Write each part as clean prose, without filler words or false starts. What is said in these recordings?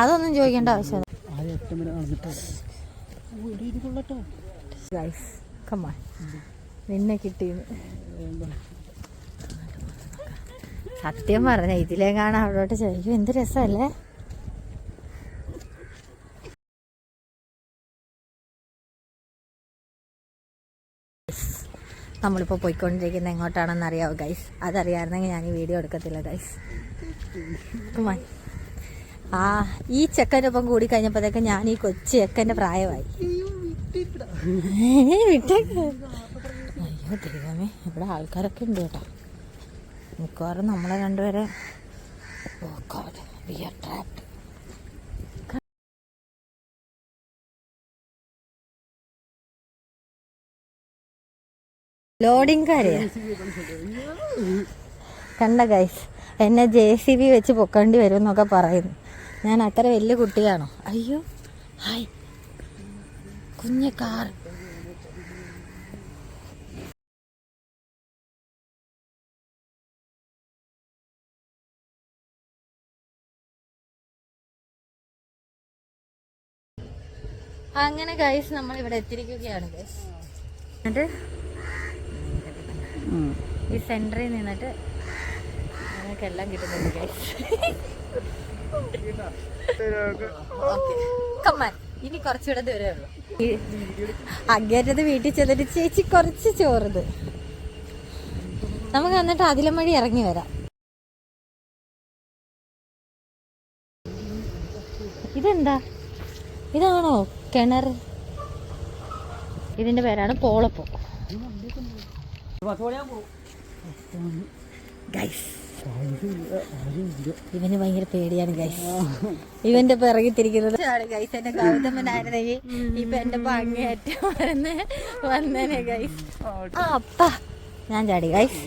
അതൊന്നും ചോദിക്കേണ്ട ആവശ്യം. നിന്നെ കിട്ടിയെന്ന് സത്യം പറഞ്ഞ ഇതിലേക്കാണ് അവിടോട്ട് ചോദിക്കും. എന്ത് രസമല്ലേ? നമ്മളിപ്പോൾ പോയിക്കൊണ്ടിരിക്കുന്നത് എങ്ങോട്ടാണെന്ന് അറിയാവോ ഗൈസ്? അതറിയാമായിരുന്നെങ്കിൽ ഞാൻ ഈ വീഡിയോ എടുക്കത്തില്ല ഗൈസ്. ഈ ചെക്കൻ്റെ ഒപ്പം കൂടി കഴിഞ്ഞപ്പോഴത്തേക്ക് ഞാൻ ഈ കൊച്ചു ചെക്കൻ്റെ പ്രായമായി. വിട്ടേക്ക്. അയ്യോ ദൈവമേ, ഇവിടെ ആൾക്കാരൊക്കെ ഉണ്ട് കേട്ടോ. മിക്കവാറും നമ്മളെ രണ്ടുപേരെ ലോഡിങ് കാര്യ കണ്ട ഗൈസ്. എന്നെ JCB വെച്ച് പൊക്കേണ്ടി വരും എന്നൊക്കെ പറയുന്നു. ഞാൻ അത്ര വലിയ കുട്ടിയാണോ? അയ്യോ ഹായ് കുഞ്ഞ് കാർ. അങ്ങനെ ഗൈസ് നമ്മൾ ഇവിടെ എത്തിയിരിക്കുകയാണ് ഗൈസ്. എന്നിട്ട് ഈ സെന്ററിൽ നിന്നിട്ട് ഞങ്ങൾക്കെല്ലാം കിട്ടുന്നുണ്ട് ഗൈസ്. ഇനി കുറച്ചുകൂടെ ദൂരേ ഉള്ളൂ. അങ്ങേറ്റത് വീട്ടിൽ ചെന്നിട്ട് ചേച്ചി കുറച്ച് ചോറുത് നമുക്ക് എന്നിട്ട് അതിലും വഴി ഇറങ്ങി വരാം. ഇതെന്താ? ഇതാണോ കിണർ? ഇതിന്റെ പേരാണ് പോളപ്പോ ഗൈസ്. ഇവന് ഭയങ്കര പേടിയാണ് ഗൈസ്. ഇവന്റെ പിറകിത്തിരിക്കുന്നത് ഗൈസ്. എന്റെ ഗൗതമനായിരുന്നെങ്കിൽ ഇപ്പൊ എന്റെ ഭംഗിയേറ്റം വന്നേനെ ഗൈസ്. അപ്പ ഞാൻ ചാടി ഗൈസ്.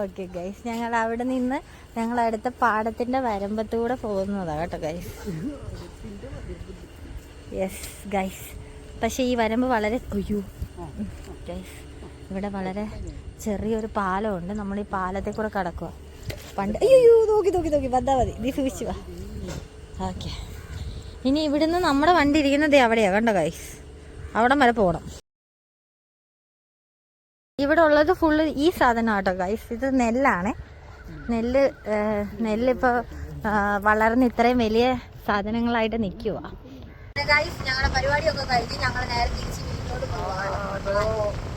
ഓക്കെ ഗൈസ്, ഞങ്ങൾ അവിടെ നിന്ന് ഞങ്ങൾ അടുത്ത പാടത്തിന്റെ വരമ്പത്തൂടെ പോകുന്നതാ കേട്ടോ ഗൈസ്. Yes guys. പക്ഷെ ഈ വരമ്പ് വളരെ ഗൈസ് ഇവിടെ വളരെ ചെറിയൊരു പാലമുണ്ട്. നമ്മൾ ഈ പാലത്തെ കൂടെ കടക്കുക. പണ്ട് അയ്യോ നോക്കി വന്നാൽ മതി. നീ സൂക്ഷിച്ചു വാ. ഓക്കെ, ഇനി ഇവിടുന്ന് നമ്മുടെ വണ്ടി ഇരിക്കുന്നത് അവിടെയാ കണ്ടോ ഗൈസ്. അവിടം വരെ പോകണം. ഇവിടെ ഉള്ളത് ഫുള്ള് ഈ സാധനം കേട്ടോ ഗൈസ്. ഇത് നെല്ലാണ്. നെല്ലിപ്പോൾ വളർന്ന് ഇത്രയും വലിയ സാധനങ്ങളായിട്ട് നിൽക്കുക ഗൈസ്. ഞങ്ങളുടെ പരിപാടിയൊക്കെ കഴിഞ്ഞ് ഞങ്ങൾ നേരെ തിരിച്ച് വീട്ടിലോട്ട് പോകാം.